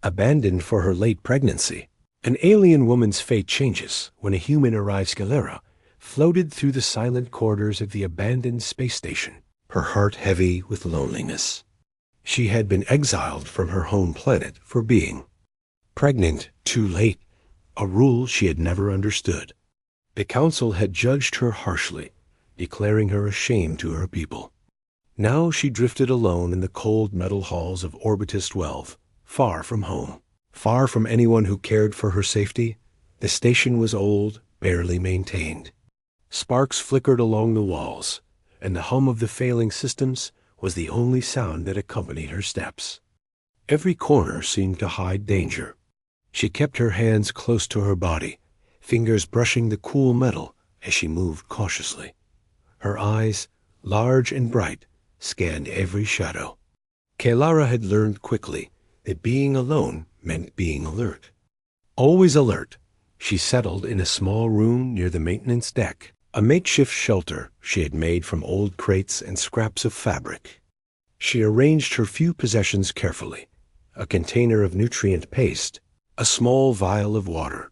Abandoned for her late pregnancy, an alien woman's fate changes when a human arrives. Galera floated through the silent corridors of the abandoned space station, her heart heavy with loneliness. She had been exiled from her home planet for being pregnant too late, a rule she had never understood. The council had judged her harshly, declaring her a shame to her people. Now she drifted alone in the cold metal halls of Orbitus 12, far from home, far from anyone who cared for her safety. The station was old, barely maintained. Sparks flickered along the walls, and the hum of the failing systems was the only sound that accompanied her steps. Every corner seemed to hide danger. She kept her hands close to her body, fingers brushing the cool metal as she moved cautiously. Her eyes, large and bright, scanned every shadow. Kelara had learned quickly that being alone meant being alert. Always alert, she settled in a small room near the maintenance deck, a makeshift shelter she had made from old crates and scraps of fabric. She arranged her few possessions carefully: a container of nutrient paste, a small vial of water,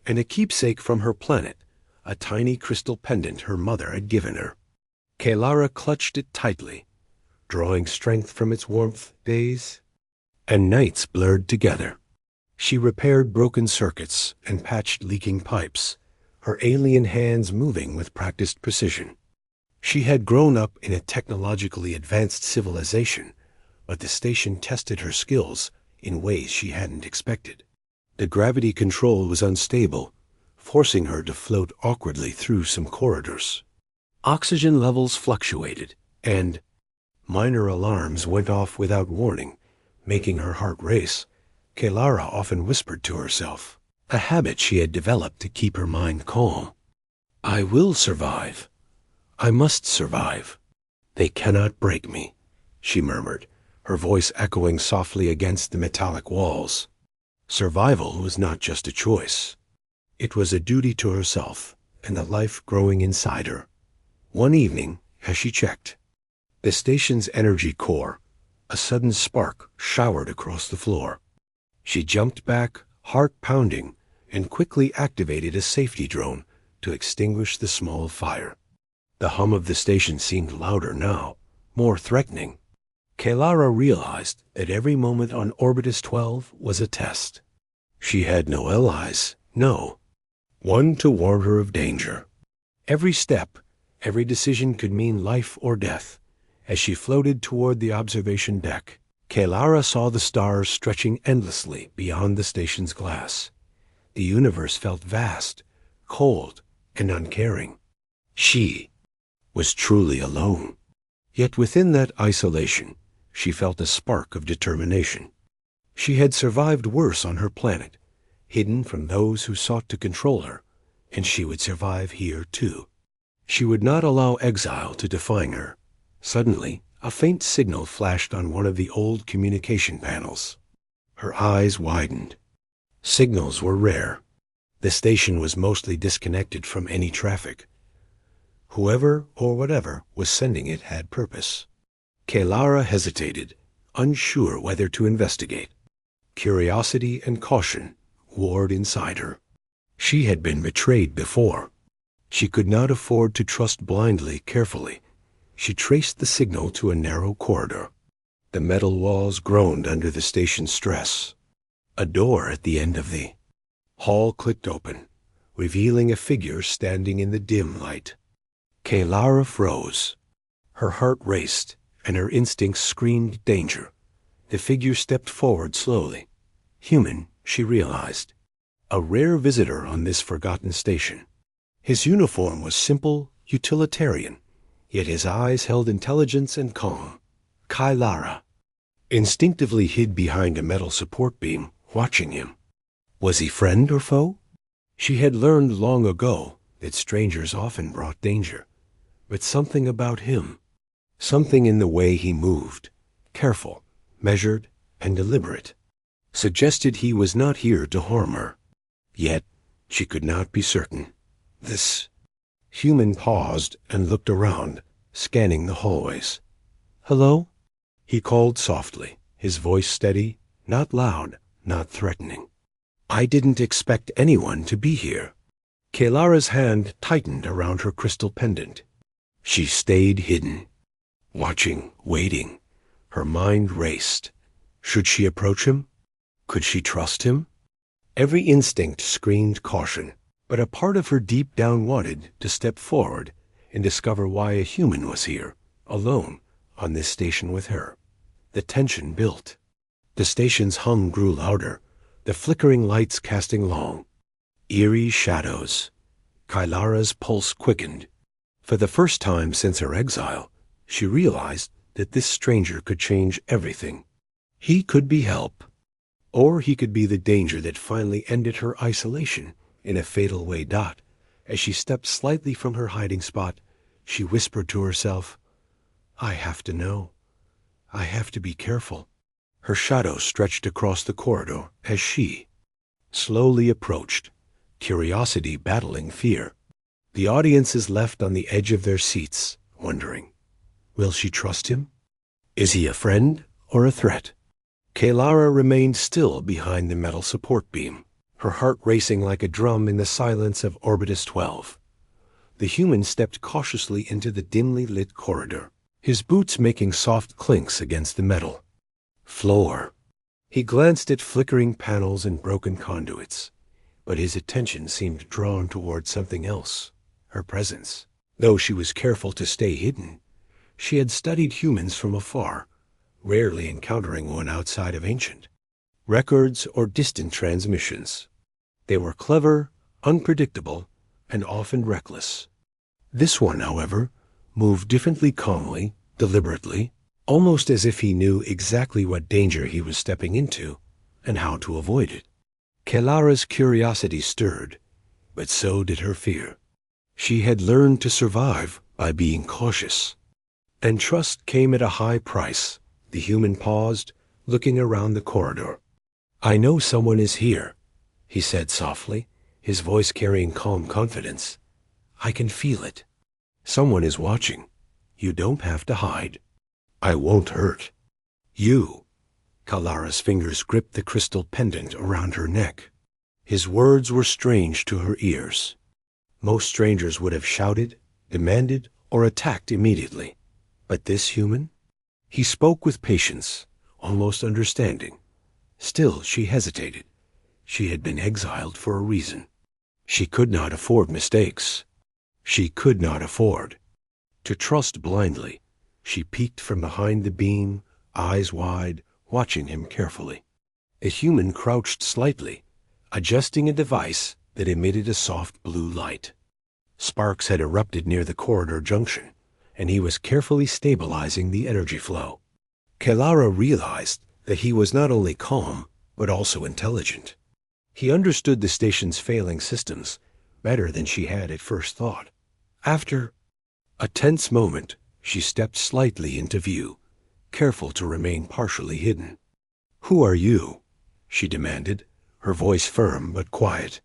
and a keepsake from her planet, a tiny crystal pendant her mother had given her. Kelara clutched it tightly, drawing strength from its warmth. Days and nights blurred together. She repaired broken circuits and patched leaking pipes, her alien hands moving with practiced precision. She had grown up in a technologically advanced civilization, but the station tested her skills in ways she hadn't expected. The gravity control was unstable, forcing her to float awkwardly through some corridors. Oxygen levels fluctuated, and minor alarms went off without warning, making her heart race. Kelara often whispered to herself, a habit she had developed to keep her mind calm. "I will survive. I must survive. They cannot break me," she murmured, her voice echoing softly against the metallic walls. Survival was not just a choice. It was a duty to herself and the life growing inside her. One evening, as she checked the station's energy core, a sudden spark showered across the floor. She jumped back, heart pounding, and quickly activated a safety drone to extinguish the small fire. The hum of the station seemed louder now, more threatening. Kelara realized that every moment on Orbitus 12 was a test. She had no allies, no one to warn her of danger. Every step, every decision could mean life or death. As she floated toward the observation deck, Kelara saw the stars stretching endlessly beyond the station's glass. The universe felt vast, cold, and uncaring. She was truly alone. Yet within that isolation, she felt a spark of determination. She had survived worse on her planet, hidden from those who sought to control her, and she would survive here too. She would not allow exile to define her. Suddenly, a faint signal flashed on one of the old communication panels. Her eyes widened. Signals were rare. The station was mostly disconnected from any traffic. Whoever or whatever was sending it had purpose. Kelara hesitated, unsure whether to investigate. Curiosity and caution warred inside her. She had been betrayed before. She could not afford to trust blindly. Carefully, she traced the signal to a narrow corridor. The metal walls groaned under the station's stress. A door at the end of the hall clicked open, revealing a figure standing in the dim light. Kelara froze. Her heart raced, and her instincts screamed danger. The figure stepped forward slowly. Human, she realized. A rare visitor on this forgotten station. His uniform was simple, utilitarian, yet his eyes held intelligence and calm. Kelara instinctively hid behind a metal support beam, watching him. Was he friend or foe? She had learned long ago that strangers often brought danger, but something about him, something in the way he moved, careful, measured, and deliberate, suggested he was not here to harm her. Yet she could not be certain. This human paused and looked around, scanning the hallways. "Hello?" he called softly, his voice steady, not loud, not threatening. I didn't expect anyone to be here. Kelara's hand tightened around her crystal pendant. She stayed hidden, watching, waiting. Her mind raced. Should she approach him? Could she trust him? Every instinct screamed caution, but a part of her deep down wanted to step forward and discover why a human was here, alone, on this station with her. The tension built. The station's hum grew louder, the flickering lights casting long, eerie shadows. Kelara's pulse quickened. For the first time since her exile, she realized that this stranger could change everything. He could be help, or he could be the danger that finally ended her isolation in a fatal way. As she stepped slightly from her hiding spot, she whispered to herself, I have to know. I have to be careful. Her shadow stretched across the corridor as she slowly approached, curiosity battling fear. The audience is left on the edge of their seats, wondering, will she trust him? Is he a friend or a threat? Kelara remained still behind the metal support beam, her heart racing like a drum in the silence of Orbitus 12. The human stepped cautiously into the dimly lit corridor, his boots making soft clinks against the metal floor. He glanced at flickering panels and broken conduits, but his attention seemed drawn toward something else, her presence. Though she was careful to stay hidden, she had studied humans from afar, rarely encountering one outside of ancient records or distant transmissions. They were clever, unpredictable, and often reckless. This one, however, moved differently, calmly, deliberately, almost as if he knew exactly what danger he was stepping into and how to avoid it. Kelara's curiosity stirred, but so did her fear. She had learned to survive by being cautious, and trust came at a high price. The human paused, looking around the corridor. I know someone is here, he said softly, his voice carrying calm confidence. I can feel it. Someone is watching. You don't have to hide. I won't hurt you. Kelara's fingers gripped the crystal pendant around her neck. His words were strange to her ears. Most strangers would have shouted, demanded, or attacked immediately. But this human? He spoke with patience, almost understanding. Still, she hesitated. She had been exiled for a reason. She could not afford mistakes. She could not afford to trust blindly. She peeked from behind the beam, eyes wide, watching him carefully. A human crouched slightly, adjusting a device that emitted a soft blue light. Sparks had erupted near the corridor junction, and he was carefully stabilizing the energy flow. Kelara realized that he was not only calm, but also intelligent. He understood the station's failing systems better than she had at first thought. After a tense moment, she stepped slightly into view, careful to remain partially hidden. Who are you? She demanded, her voice firm but quiet.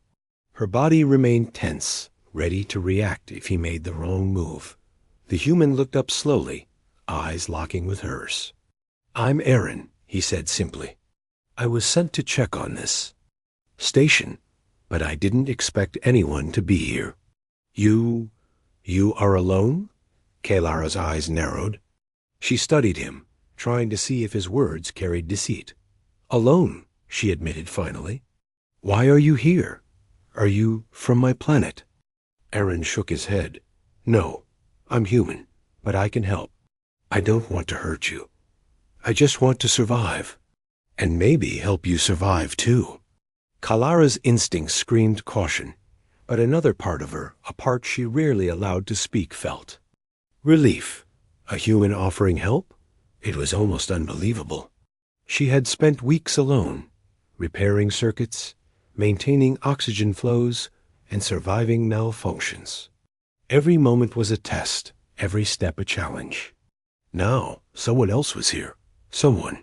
Her body remained tense, ready to react if he made the wrong move. The human looked up slowly, eyes locking with hers. I'm Aaron, he said simply. I was sent to check on this station, but I didn't expect anyone to be here. You are alone? Kelara's eyes narrowed. She studied him, trying to see if his words carried deceit. Alone, she admitted finally. Why are you here? Are you from my planet? Aaron shook his head. No, I'm human, but I can help. I don't want to hurt you. I just want to survive, and maybe help you survive too. Kelara's instincts screamed caution, but another part of her, a part she rarely allowed to speak, felt relief. A human offering help? It was almost unbelievable. She had spent weeks alone, repairing circuits, maintaining oxygen flows, and surviving malfunctions. Every moment was a test, every step a challenge. Now, someone else was here. Someone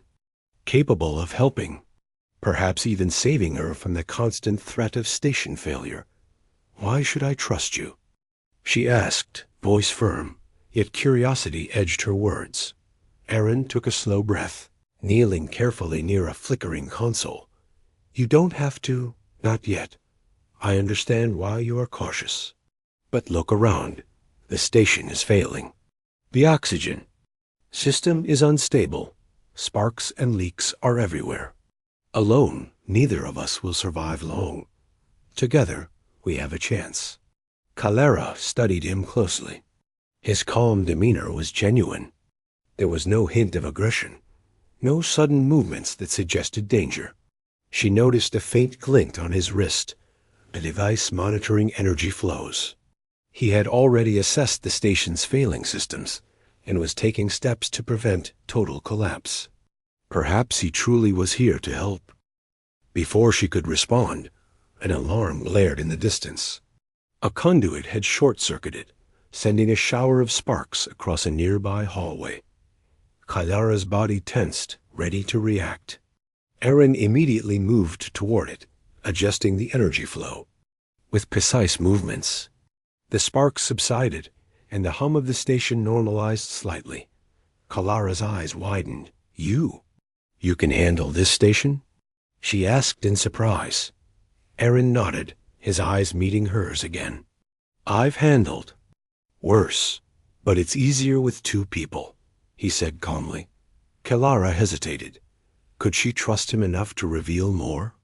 capable of helping, perhaps even saving her from the constant threat of station failure. Why should I trust you? She asked, voice firm, yet curiosity edged her words. Aaron took a slow breath, kneeling carefully near a flickering console. You don't have to, not yet. I understand why you are cautious. But look around. The station is failing. The oxygen system is unstable. Sparks and leaks are everywhere. Alone, neither of us will survive long. Together, we have a chance. Calera studied him closely. His calm demeanor was genuine. There was no hint of aggression, no sudden movements that suggested danger. She noticed a faint glint on his wrist, a device monitoring energy flows. He had already assessed the station's failing systems and was taking steps to prevent total collapse. Perhaps he truly was here to help. Before she could respond, an alarm blared in the distance. A conduit had short-circuited, sending a shower of sparks across a nearby hallway. Calera's body tensed, ready to react. Aaron immediately moved toward it, adjusting the energy flow. With precise movements, the sparks subsided, and the hum of the station normalized slightly. Calera's eyes widened. You can handle this station? She asked in surprise. Aaron nodded, his eyes meeting hers again. I've handled worse, but it's easier with two people, he said calmly. Calara hesitated. Could she trust him enough to reveal more?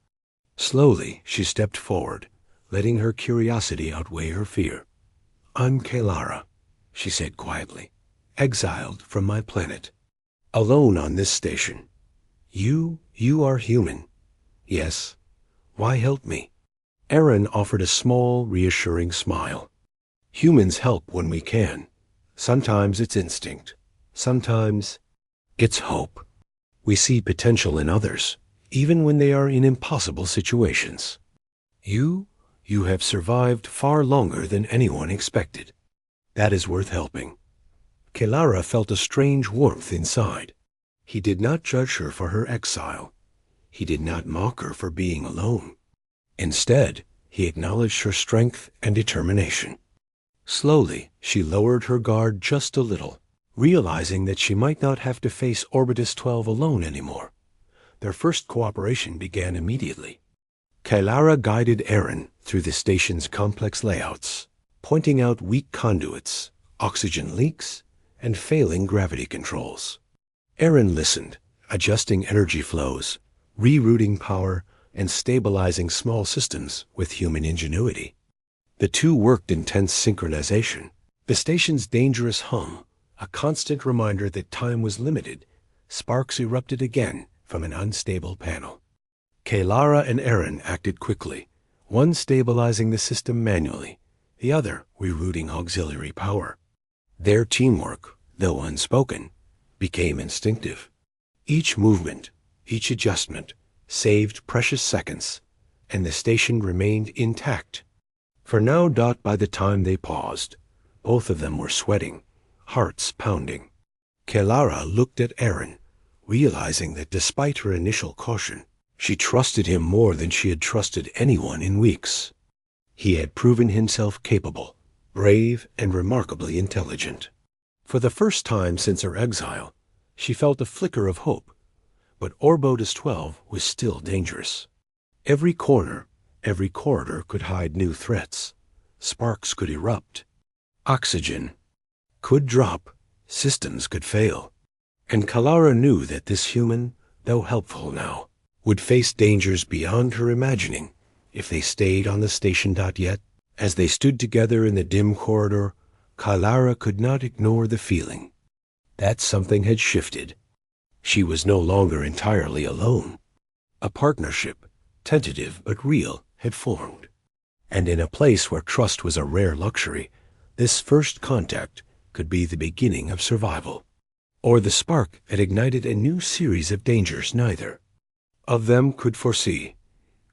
Slowly, she stepped forward, letting her curiosity outweigh her fear. I'm Calara, she said quietly, exiled from my planet, alone on this station. You are human. Yes. Why help me? Aaron offered a small, reassuring smile. Humans help when we can. Sometimes it's instinct. Sometimes it's hope. We see potential in others, even when they are in impossible situations. You have survived far longer than anyone expected. That is worth helping. Calara felt a strange warmth inside. He did not judge her for her exile. He did not mock her for being alone. Instead, he acknowledged her strength and determination. Slowly, she lowered her guard just a little, realizing that she might not have to face Orbitus 12 alone anymore. Their first cooperation began immediately. Calara guided Aaron through the station's complex layouts, pointing out weak conduits, oxygen leaks, and failing gravity controls. Aaron listened, adjusting energy flows, rerouting power, and stabilizing small systems with human ingenuity. The two worked in tense synchronization. The station's dangerous hum, a constant reminder that time was limited, sparks erupted again from an unstable panel. Calara and Aaron acted quickly, one stabilizing the system manually, the other rerouting auxiliary power. Their teamwork, though unspoken, became instinctive. Each movement, each adjustment, saved precious seconds, and the station remained intact. For now, by the time they paused, both of them were sweating, hearts pounding. Calara looked at Aaron, realizing that despite her initial caution, she trusted him more than she had trusted anyone in weeks. He had proven himself capable, brave, and remarkably intelligent. For the first time since her exile, she felt a flicker of hope, but Orbitus 12 was still dangerous. Every corner, every corridor could hide new threats. Sparks could erupt. Oxygen could drop. Systems could fail. And Calara knew that this human, though helpful now, would face dangers beyond her imagining if they stayed on the station. Yet, as they stood together in the dim corridor, Calara could not ignore the feeling that something had shifted. She was no longer entirely alone. A partnership, tentative but real, had formed. And in a place where trust was a rare luxury, this first contact could be the beginning of survival, or the spark that ignited a new series of dangers neither of them could foresee.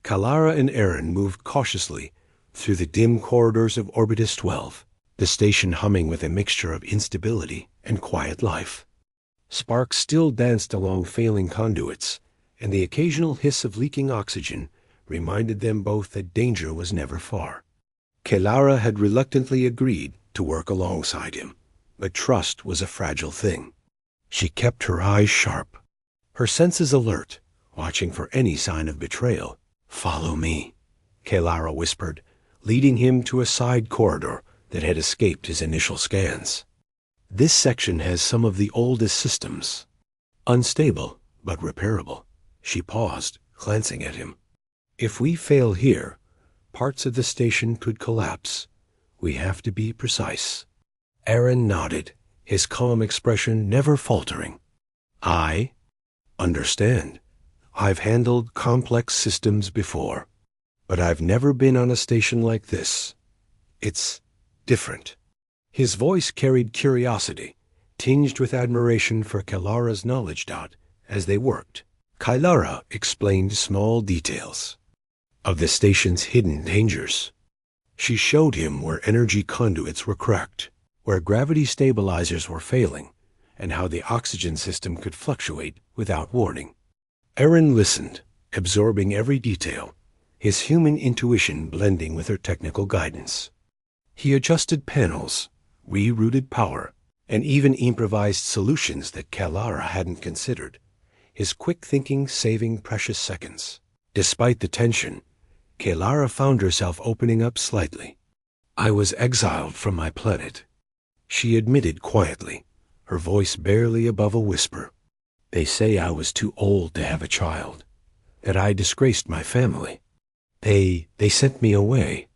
Calara and Aaron moved cautiously through the dim corridors of Orbitus 12, the station humming with a mixture of instability and quiet life. Sparks still danced along failing conduits, and the occasional hiss of leaking oxygen reminded them both that danger was never far. Calara had reluctantly agreed to work alongside him, but trust was a fragile thing. She kept her eyes sharp, her senses alert, watching for any sign of betrayal, "Follow me," Kelara whispered, leading him to a side corridor that had escaped his initial scans. "This section has some of the oldest systems. Unstable, but repairable." She paused, glancing at him. "If we fail here, parts of the station could collapse. We have to be precise." Aaron nodded, his calm expression never faltering. "I understand. I've handled complex systems before, but I've never been on a station like this. It's different." His voice carried curiosity, tinged with admiration for Kelara's knowledge. As they worked, Kelara explained small details of the station's hidden dangers. She showed him where energy conduits were cracked, where gravity stabilizers were failing, and how the oxygen system could fluctuate without warning. Aaron listened, absorbing every detail, his human intuition blending with her technical guidance. He adjusted panels, rerouted power, and even improvised solutions that Kelara hadn't considered, his quick thinking saving precious seconds. Despite the tension, Kelara found herself opening up slightly. "I was exiled from my planet," she admitted quietly, her voice barely above a whisper. "They say I was too old to have a child, that I disgraced my family. They sent me away."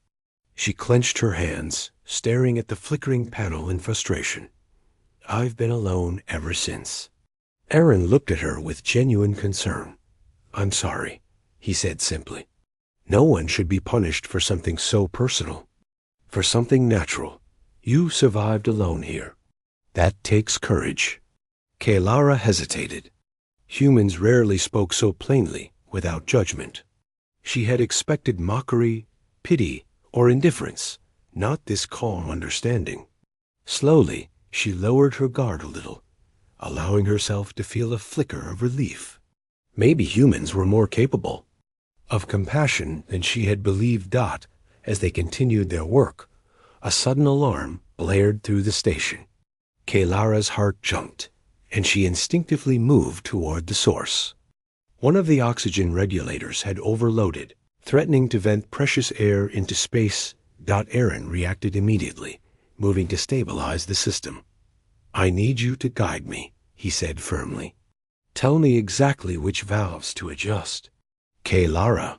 She clenched her hands, staring at the flickering panel in frustration. "I've been alone ever since." Aaron looked at her with genuine concern. "I'm sorry," he said simply. "No one should be punished for something so personal. For something natural. You survived alone here. That takes courage." Kelara hesitated. Humans rarely spoke so plainly, without judgment. She had expected mockery, pity, or indifference, not this calm understanding. Slowly, she lowered her guard a little, allowing herself to feel a flicker of relief. Maybe humans were more capable of compassion than she had believed. As they continued their work, a sudden alarm blared through the station. Kelara's heart jumped, and she instinctively moved toward the source. One of the oxygen regulators had overloaded, threatening to vent precious air into space. Aaron reacted immediately, moving to stabilize the system. "I need you to guide me," he said firmly. "Tell me exactly which valves to adjust." Kelara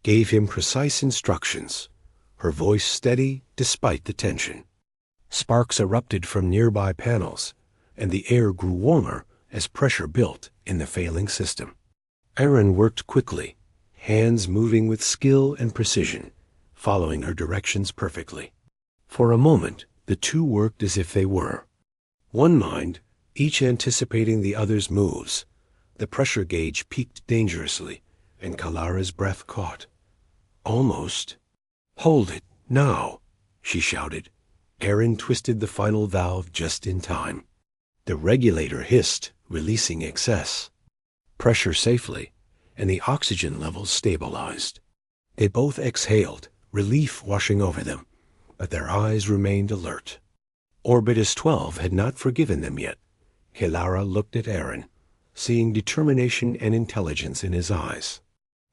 gave him precise instructions, her voice steady despite the tension. Sparks erupted from nearby panels, and the air grew warmer as pressure built in the failing system. Aaron worked quickly, hands moving with skill and precision, following her directions perfectly. For a moment, the two worked as if they were one mind, each anticipating the other's moves. The pressure gauge peaked dangerously, and Kelara's breath caught. "Almost." "Hold it, now," she shouted. Aaron twisted the final valve just in time. The regulator hissed, releasing excess pressure safely, and the oxygen levels stabilized. They both exhaled, relief washing over them, but their eyes remained alert. Orbitus 12 had not forgiven them yet. Kelara looked at Aaron, seeing determination and intelligence in his eyes.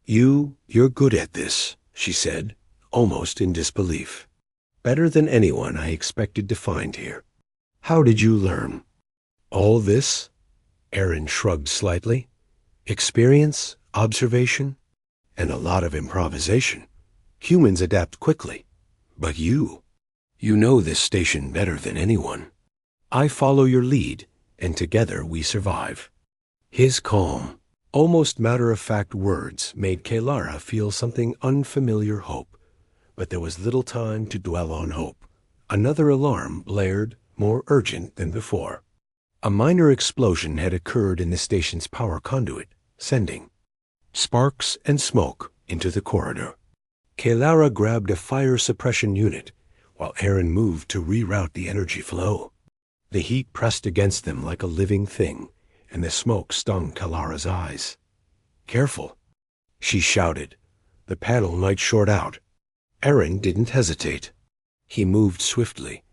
You're good at this," she said, almost in disbelief. "Better than anyone I expected to find here. How did you learn?" "All this?" Aaron shrugged slightly. "Experience, observation, and a lot of improvisation. Humans adapt quickly. But you know this station better than anyone. I follow your lead, and together we survive." His calm, almost matter-of-fact words made Kelara feel something unfamiliar hope. But there was little time to dwell on hope. Another alarm blared, more urgent than before. A minor explosion had occurred in the station's power conduit, sending sparks and smoke into the corridor. Kelara grabbed a fire suppression unit, while Aaron moved to reroute the energy flow. The heat pressed against them like a living thing, and the smoke stung Kelara's eyes. "Careful," she shouted. "The panel might short out." Aaron didn't hesitate. He moved swiftly,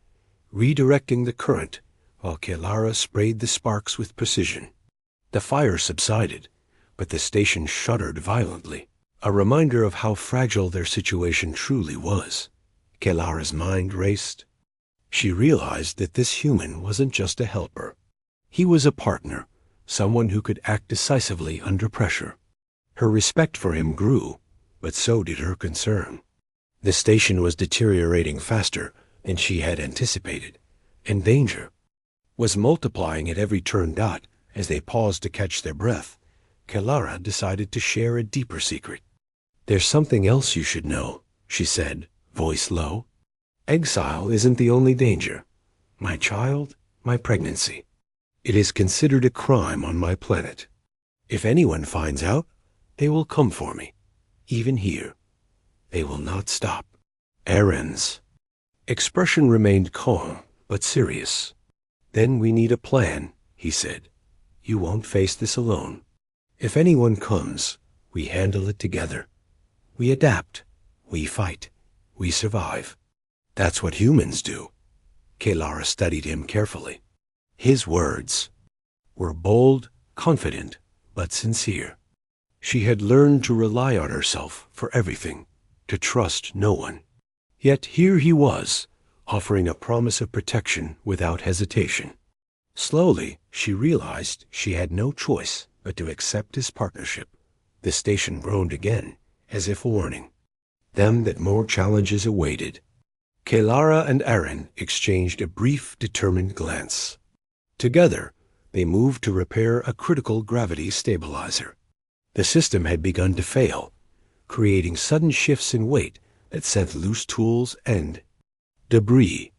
redirecting the current, while Kelara sprayed the sparks with precision. The fire subsided, but the station shuddered violently. a reminder of how fragile their situation truly was. Kelara's mind raced. She realized that this human wasn't just a helper. He was a partner, someone who could act decisively under pressure. Her respect for him grew, but so did her concern. The station was deteriorating faster than she had anticipated, and danger was multiplying at every turn. As they paused to catch their breath, Kelara decided to share a deeper secret. "There's something else you should know," she said, voice low. "Exile isn't the only danger. My child, my pregnancy. It is considered a crime on my planet. If anyone finds out, they will come for me. Even here. They will not stop." Aaron's expression remained calm, but serious. "Then we need a plan," he said. "You won't face this alone. If anyone comes, we handle it together. We adapt. We fight. We survive. That's what humans do." Kelara studied him carefully. His words were bold, confident, but sincere. She had learned to rely on herself for everything, to trust no one. Yet here he was, offering a promise of protection without hesitation. Slowly, she realized she had no choice but to accept his partnership. The station groaned again, as if warning them that more challenges awaited. Kelara and Aaron exchanged a brief, determined glance. Together, they moved to repair a critical gravity stabilizer. The system had begun to fail, creating sudden shifts in weight that sent loose tools and debris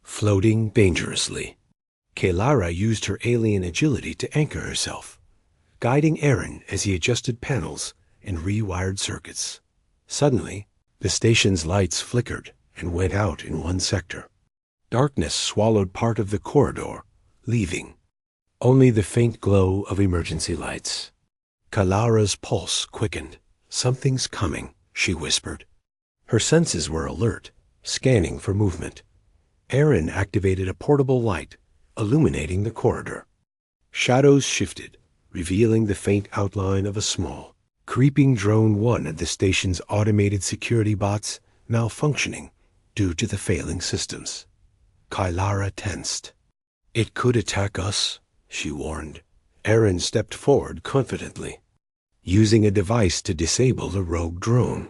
floating dangerously. Kelara used her alien agility to anchor herself, guiding Aaron as he adjusted panels and rewired circuits. Suddenly, the station's lights flickered and went out in one sector. Darkness swallowed part of the corridor, leaving only the faint glow of emergency lights. Kelara's pulse quickened. "Something's coming," she whispered. Her senses were alert, scanning for movement. Aaron activated a portable light, illuminating the corridor. Shadows shifted, revealing the faint outline of a small, creeping drone, one of the station's automated security bots malfunctioning due to the failing systems. Kelara tensed. "It could attack us," she warned. Aaron stepped forward confidently, using a device to disable the rogue drone.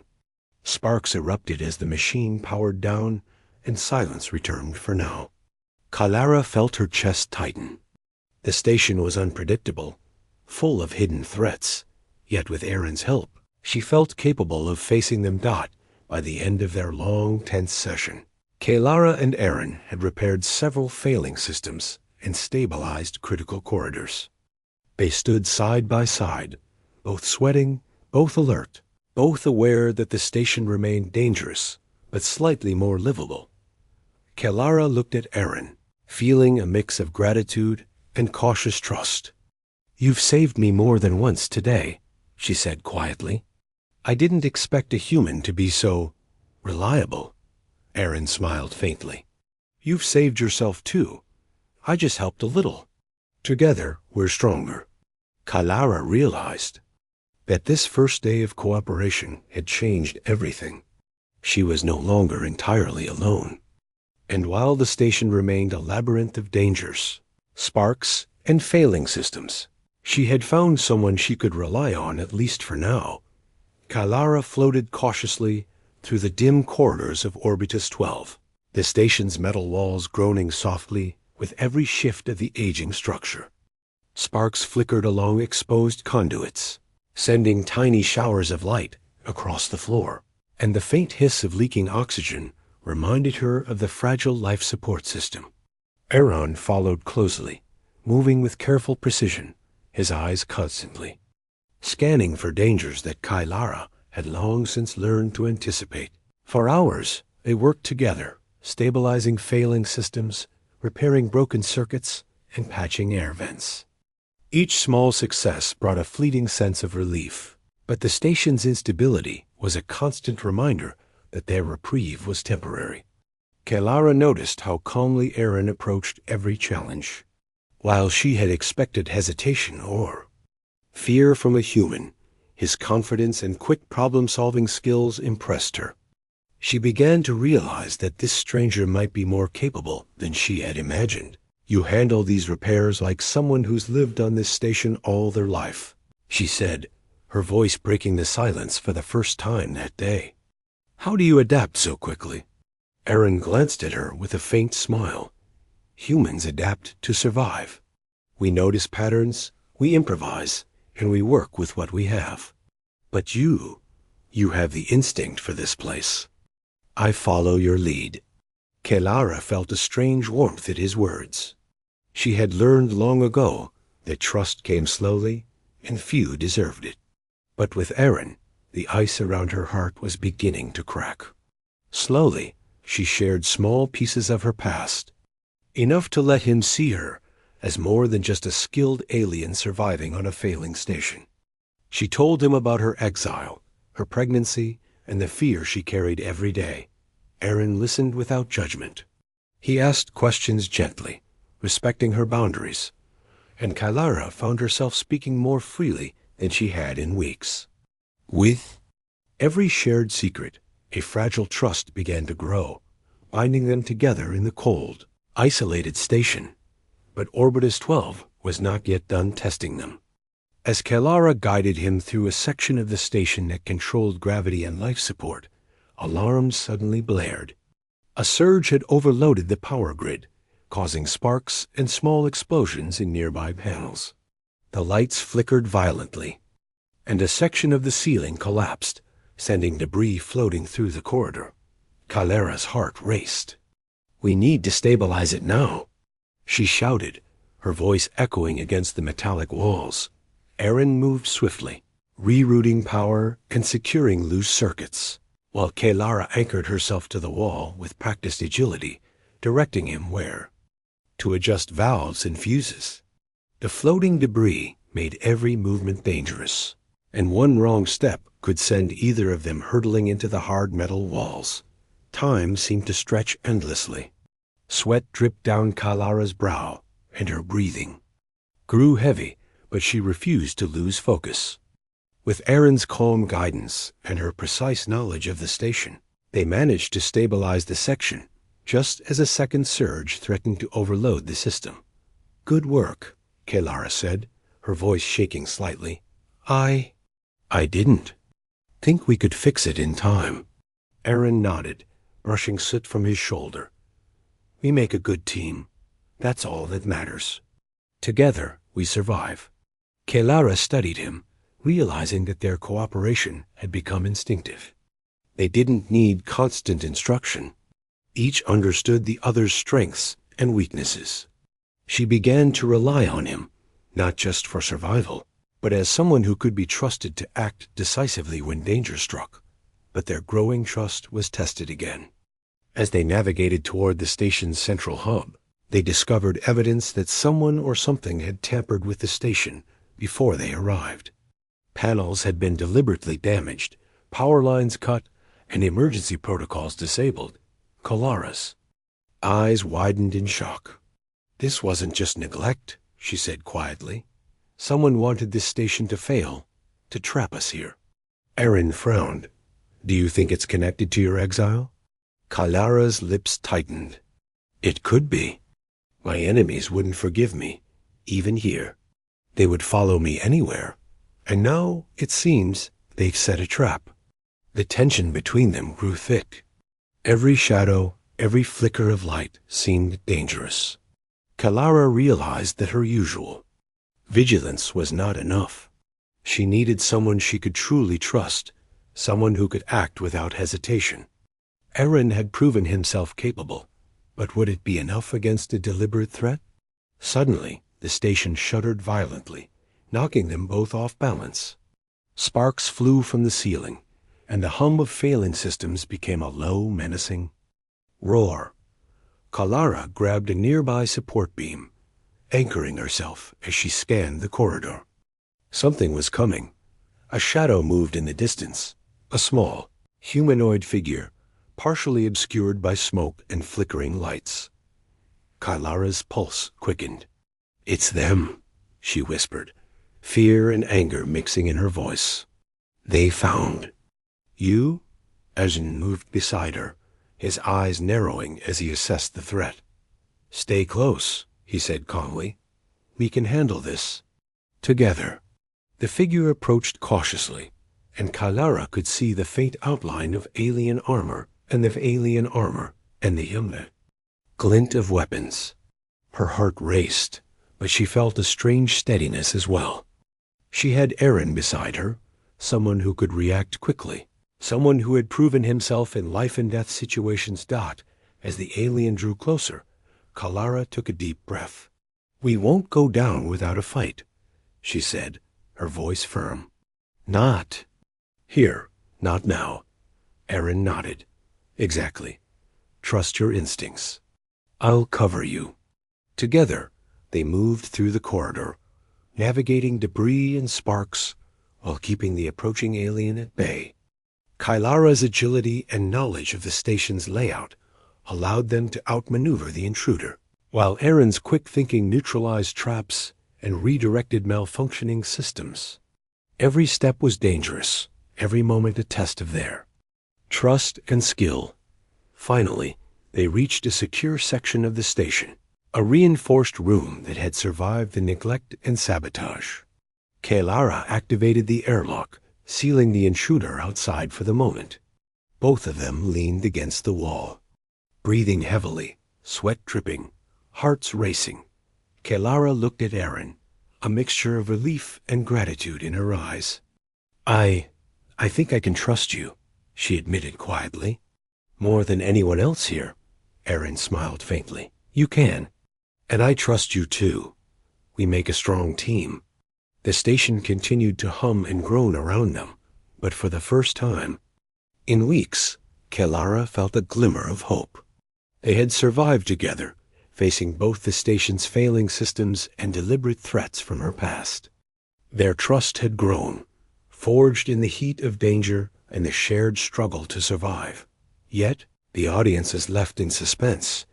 Sparks erupted as the machine powered down, and silence returned for now. Kelara felt her chest tighten. The station was unpredictable, full of hidden threats, yet with Aaron's help, she felt capable of facing them. By the end of their long, tense session, Kelara and Aaron had repaired several failing systems and stabilized critical corridors. They stood side by side, both sweating, both alert, both aware that the station remained dangerous, but slightly more livable. Kelara looked at Aaron, feeling a mix of gratitude and cautious trust. "You've saved me more than once today," she said quietly. "I didn't expect a human to be so reliable." Aaron smiled faintly. "You've saved yourself too. I just helped a little. Together, we're stronger." Kelara realized that this first day of cooperation had changed everything. She was no longer entirely alone. And while the station remained a labyrinth of dangers, sparks, and failing systems, she had found someone she could rely on, at least for now. Kelara floated cautiously through the dim corridors of Orbitus 12, the station's metal walls groaning softly with every shift of the aging structure. Sparks flickered along exposed conduits, sending tiny showers of light across the floor, and the faint hiss of leaking oxygen reminded her of the fragile life support system. Aaron followed closely, moving with careful precision, his eyes constantly scanning for dangers that Kelara had long since learned to anticipate. For hours, they worked together, stabilizing failing systems, repairing broken circuits, and patching air vents. Each small success brought a fleeting sense of relief, but the station's instability was a constant reminder that their reprieve was temporary. Kelara noticed how calmly Aaron approached every challenge. While she had expected hesitation or fear from a human, His confidence and quick problem-solving skills impressed her. She began to realize that this stranger might be more capable than she had imagined. "You handle these repairs like someone who's lived on this station all their life," she said, her voice breaking the silence for the first time that day. "How do you adapt so quickly?" Aaron glanced at her with a faint smile. "Humans adapt to survive. We notice patterns, we improvise, and we work with what we have. But you have the instinct for this place. I follow your lead." Kelara felt a strange warmth at his words. She had learned long ago that trust came slowly, and few deserved it. But with Aaron, the ice around her heart was beginning to crack. Slowly, she shared small pieces of her past, enough to let him see her as more than just a skilled alien surviving on a failing station. She told him about her exile, her pregnancy, and the fear she carried every day. Aaron listened without judgment. He asked questions gently, respecting her boundaries, and Kelara found herself speaking more freely than she had in weeks. With every shared secret, a fragile trust began to grow, binding them together in the cold, isolated station. But Orbitus 12 was not yet done testing them. As Kelara guided him through a section of the station that controlled gravity and life support, alarms suddenly blared. A surge had overloaded the power grid, causing sparks and small explosions in nearby panels. The lights flickered violently, and a section of the ceiling collapsed, sending debris floating through the corridor. Kelara's heart raced. "We need to stabilize it now," she shouted, her voice echoing against the metallic walls. Aaron moved swiftly, rerouting power and securing loose circuits, while Kelara anchored herself to the wall with practiced agility, directing him where to adjust valves and fuses. The floating debris made every movement dangerous, and one wrong step could send either of them hurtling into the hard metal walls. Time seemed to stretch endlessly. Sweat dripped down Kelara's brow, and her breathing grew heavy, but she refused to lose focus. With Aaron's calm guidance and her precise knowledge of the station, they managed to stabilize the section, just as a second surge threatened to overload the system. "Good work," Kelara said, her voice shaking slightly. I didn't think we could fix it in time." Aaron nodded, brushing soot from his shoulder. "We make a good team. That's all that matters. Together, we survive." Kelara studied him, realizing that their cooperation had become instinctive. They didn't need constant instruction. Each understood the other's strengths and weaknesses. She began to rely on him, not just for survival, but as someone who could be trusted to act decisively when danger struck. But their growing trust was tested again. As they navigated toward the station's central hub, they discovered evidence that someone or something had tampered with the station before they arrived. Panels had been deliberately damaged, power lines cut, and emergency protocols disabled. Kelara's eyes widened in shock. "This wasn't just neglect," she said quietly. "Someone wanted this station to fail, to trap us here." Aaron frowned. "Do you think it's connected to your exile?" Kelara's lips tightened. "It could be. My enemies wouldn't forgive me, even here. They would follow me anywhere. And now, it seems, they've set a trap." The tension between them grew thick. Every shadow, every flicker of light seemed dangerous. Kelara realized that her usual vigilance was not enough. She needed someone she could truly trust, someone who could act without hesitation. Aaron had proven himself capable, but would it be enough against a deliberate threat? Suddenly, the station shuddered violently, knocking them both off balance. Sparks flew from the ceiling, and the hum of failing systems became a low, menacing roar. Kelara grabbed a nearby support beam, anchoring herself as she scanned the corridor. Something was coming. A shadow moved in the distance, a small, humanoid figure, partially obscured by smoke and flickering lights. Kelara's pulse quickened. "It's them," she whispered, fear and anger mixing in her voice. They found. You? Erzin moved beside her, his eyes narrowing as he assessed the threat. Stay close, he said calmly. We can handle this. Together. The figure approached cautiously, and Kalara could see the faint outline of alien armor and the glint of weapons. Her heart raced, but she felt a strange steadiness as well. She had Eren beside her, someone who could react quickly, someone who had proven himself in life-and-death situations. As the alien drew closer, Kalara took a deep breath. We won't go down without a fight, she said, her voice firm. Not here, not now. Eren nodded. Exactly. Trust your instincts. I'll cover you. Together, they moved through the corridor, navigating debris and sparks while keeping the approaching alien at bay. Kylara's agility and knowledge of the station's layout allowed them to outmaneuver the intruder, while Eren's quick thinking neutralized traps and redirected malfunctioning systems. Every step was dangerous, every moment a test of their trust and skill. Finally, they reached a secure section of the station, a reinforced room that had survived the neglect and sabotage. Kalara activated the airlock, sealing the intruder outside for the moment. Both of them leaned against the wall, breathing heavily, sweat dripping, hearts racing. Kalara looked at Eren, a mixture of relief and gratitude in her eyes. I think I can trust you, she admitted quietly. More than anyone else here, Eren smiled faintly. You can. And I trust you too. We make a strong team. The station continued to hum and groan around them, but for the first time in weeks, Kalara felt a glimmer of hope. They had survived together, facing both the station's failing systems and deliberate threats from her past. Their trust had grown, forged in the heat of danger and the shared struggle to survive. Yet, the audience is left in suspense.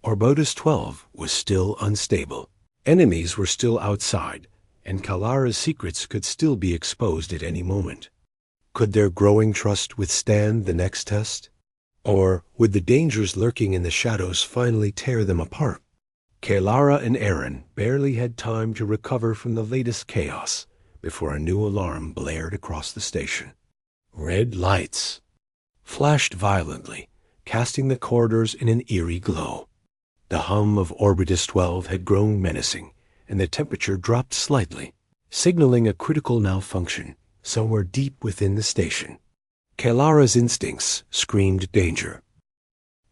Orbotus 12 was still unstable. Enemies were still outside, and Kalara's secrets could still be exposed at any moment. Could their growing trust withstand the next test? Or would the dangers lurking in the shadows finally tear them apart? Kalara and Eren barely had time to recover from the latest chaos before a new alarm blared across the station. Red lights flashed violently, casting the corridors in an eerie glow. The hum of Orbitus 12 had grown menacing, and the temperature dropped slightly, signaling a critical malfunction somewhere deep within the station. Kalara's instincts screamed danger.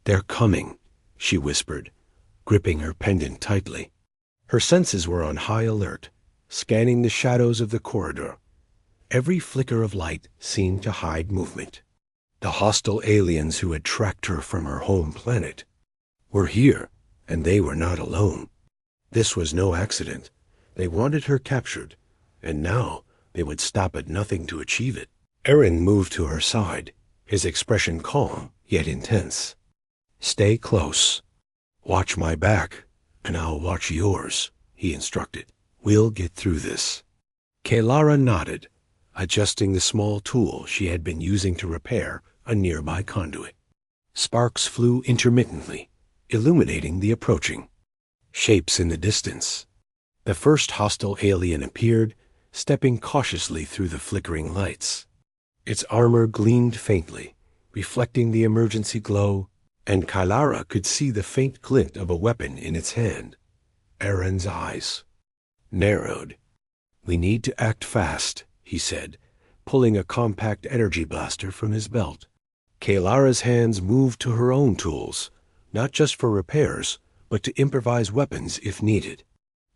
They're coming, she whispered, gripping her pendant tightly. Her senses were on high alert, scanning the shadows of the corridor. Every flicker of light seemed to hide movement. The hostile aliens who had tracked her from her home planet were here, and they were not alone. This was no accident. They wanted her captured, and now they would stop at nothing to achieve it. Eren moved to her side, his expression calm yet intense. Stay close. Watch my back, and I'll watch yours, he instructed. We'll get through this. Kalara nodded, adjusting the small tool she had been using to repair a nearby conduit. Sparks flew intermittently, illuminating the approaching shapes in the distance. The first hostile alien appeared, stepping cautiously through the flickering lights. Its armor gleamed faintly, reflecting the emergency glow, and Kalara could see the faint glint of a weapon in its hand. Eren's eyes narrowed. We need to act fast, he said, pulling a compact energy blaster from his belt. Kalara's hands moved to her own tools, not just for repairs, but to improvise weapons if needed.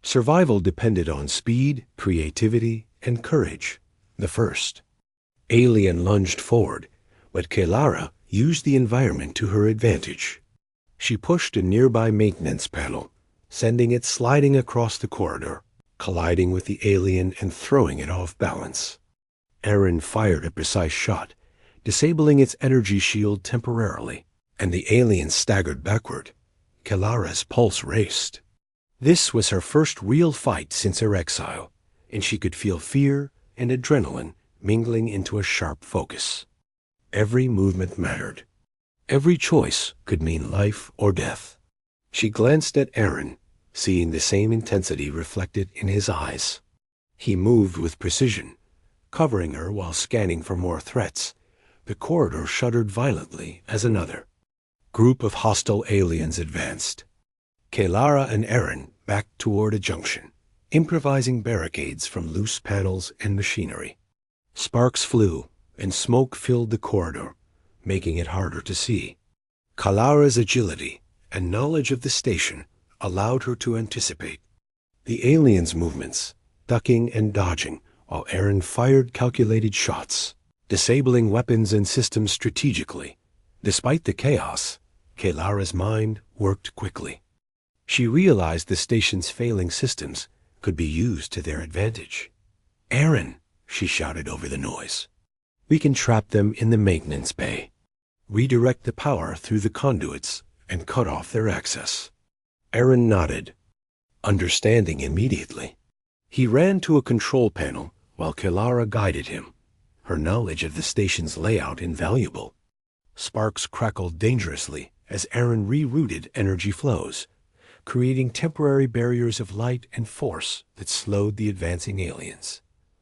Survival depended on speed, creativity, and courage. The first alien lunged forward, but Kalara used the environment to her advantage. She pushed a nearby maintenance panel, sending it sliding across the corridor, colliding with the alien and throwing it off balance. Eren fired a precise shot, disabling its energy shield temporarily, and the alien staggered backward. Kalara's pulse raced. This was her first real fight since her exile, and she could feel fear and adrenaline mingling into a sharp focus. Every movement mattered. Every choice could mean life or death. She glanced at Aaron, seeing the same intensity reflected in his eyes. He moved with precision, covering her while scanning for more threats. The corridor shuddered violently as another group of hostile aliens advanced. Kelara and Aaron backed toward a junction, improvising barricades from loose panels and machinery. Sparks flew, and smoke filled the corridor, making it harder to see. Kalara's agility and knowledge of the station allowed her to anticipate the aliens' movements, ducking and dodging, while Aaron fired calculated shots, disabling weapons and systems strategically. Despite the chaos, Kelara's mind worked quickly. She realized the station's failing systems could be used to their advantage. "Aaron," she shouted over the noise, "we can trap them in the maintenance bay, redirect the power through the conduits, and cut off their access." Aaron nodded, understanding immediately. He ran to a control panel while Kelara guided him, her knowledge of the station's layout invaluable. Sparks crackled dangerously as Aaron rerouted energy flows, creating temporary barriers of light and force that slowed the advancing aliens.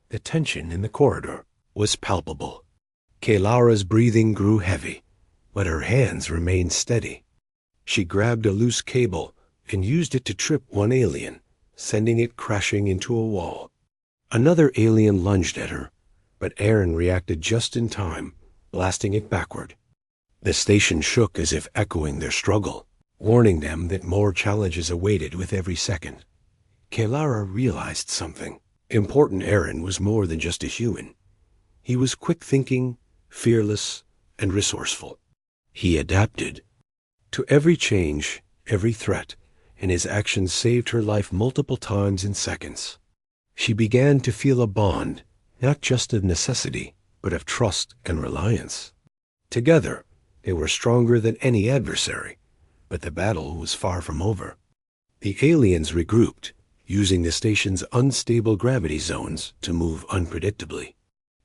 The tension in the corridor was palpable. Kelara's breathing grew heavy, but her hands remained steady. She grabbed a loose cable and used it to trip one alien, sending it crashing into a wall. Another alien lunged at her, but Aaron reacted just in time, blasting it backward. The station shook as if echoing their struggle, warning them that more challenges awaited with every second. Kelara realized something. Important Aaron was more than just a human. He was quick-thinking, fearless, and resourceful. He adapted to every change, every threat, and his actions saved her life multiple times in seconds. She began to feel a bond, not just of necessity, but of trust and reliance. Together, they were stronger than any adversary, but the battle was far from over. The aliens regrouped, using the station's unstable gravity zones to move unpredictably.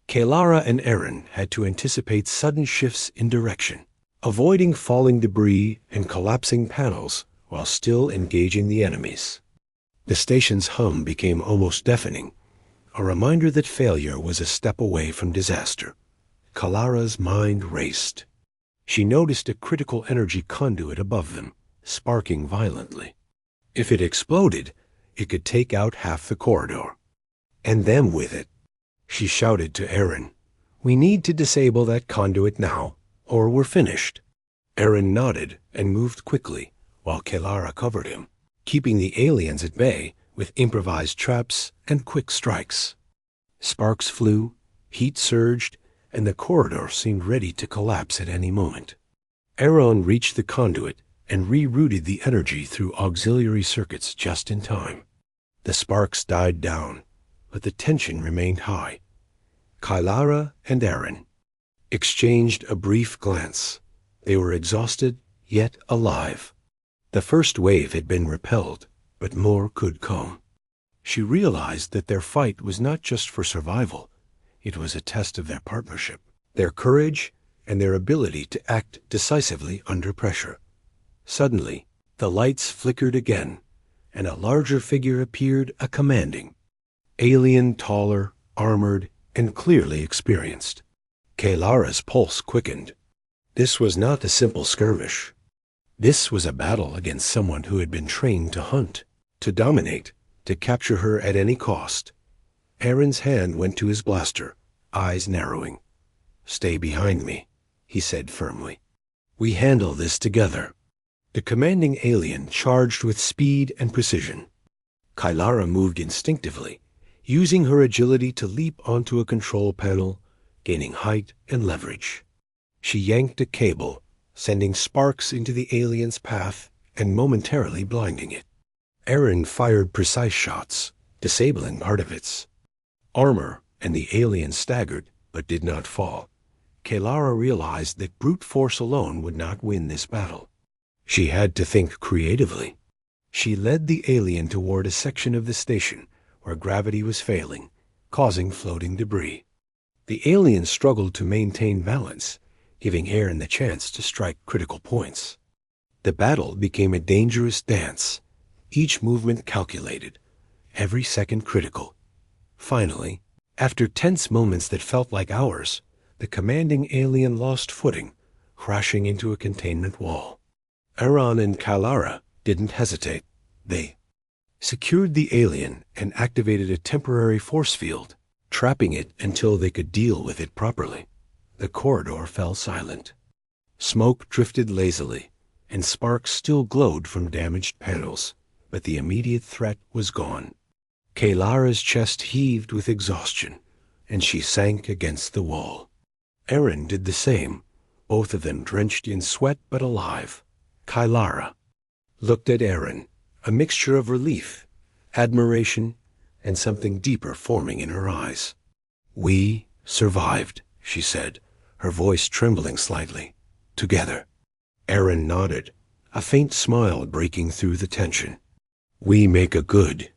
Kelara and Aaron had to anticipate sudden shifts in direction, avoiding falling debris and collapsing panels while still engaging the enemies. The station's hum became almost deafening, a reminder that failure was a step away from disaster. Kelara's mind raced. She noticed a critical energy conduit above them, sparking violently. If it exploded, it could take out half the corridor, and them with it. She shouted to Aaron, "We need to disable that conduit now, or we're finished." Aaron nodded and moved quickly, while Kelara covered him, keeping the aliens at bay with improvised traps and quick strikes. Sparks flew, heat surged, and the corridor seemed ready to collapse at any moment. Aaron reached the conduit and rerouted the energy through auxiliary circuits just in time. The sparks died down, but the tension remained high. Kelara and Aaron exchanged a brief glance. They were exhausted, yet alive. The first wave had been repelled, but more could come. She realized that their fight was not just for survival. It was a test of their partnership, their courage, and their ability to act decisively under pressure. Suddenly, the lights flickered again, and a larger figure appeared, a commanding alien, taller, armored, and clearly experienced. Kelara's pulse quickened. This was not a simple skirmish. This was a battle against someone who had been trained to hunt, to dominate, to capture her at any cost. Aaron's hand went to his blaster, eyes narrowing. "Stay behind me," he said firmly. "We handle this together." The commanding alien charged with speed and precision. Kelara moved instinctively, using her agility to leap onto a control panel, gaining height and leverage. She yanked a cable, sending sparks into the alien's path and momentarily blinding it. Aaron fired precise shots, disabling part of its armor, and the alien staggered but did not fall. Kelara realized that brute force alone would not win this battle. She had to think creatively. She led the alien toward a section of the station where gravity was failing, causing floating debris. The aliens struggled to maintain balance, giving Aaron the chance to strike critical points. The battle became a dangerous dance, each movement calculated, every second critical. Finally, after tense moments that felt like hours, the commanding alien lost footing, crashing into a containment wall. Aaron and Kalara didn't hesitate. They secured the alien and activated a temporary force field, trapping it until they could deal with it properly. The corridor fell silent. Smoke drifted lazily, and sparks still glowed from damaged panels, but the immediate threat was gone. Kalara's chest heaved with exhaustion, and she sank against the wall. Aaron did the same, both of them drenched in sweat but alive. Kalara looked at Aaron, a mixture of relief, admiration, and something deeper forming in her eyes. "We survived," she said, her voice trembling slightly. "Together." Aaron nodded, a faint smile breaking through the tension. "We make a good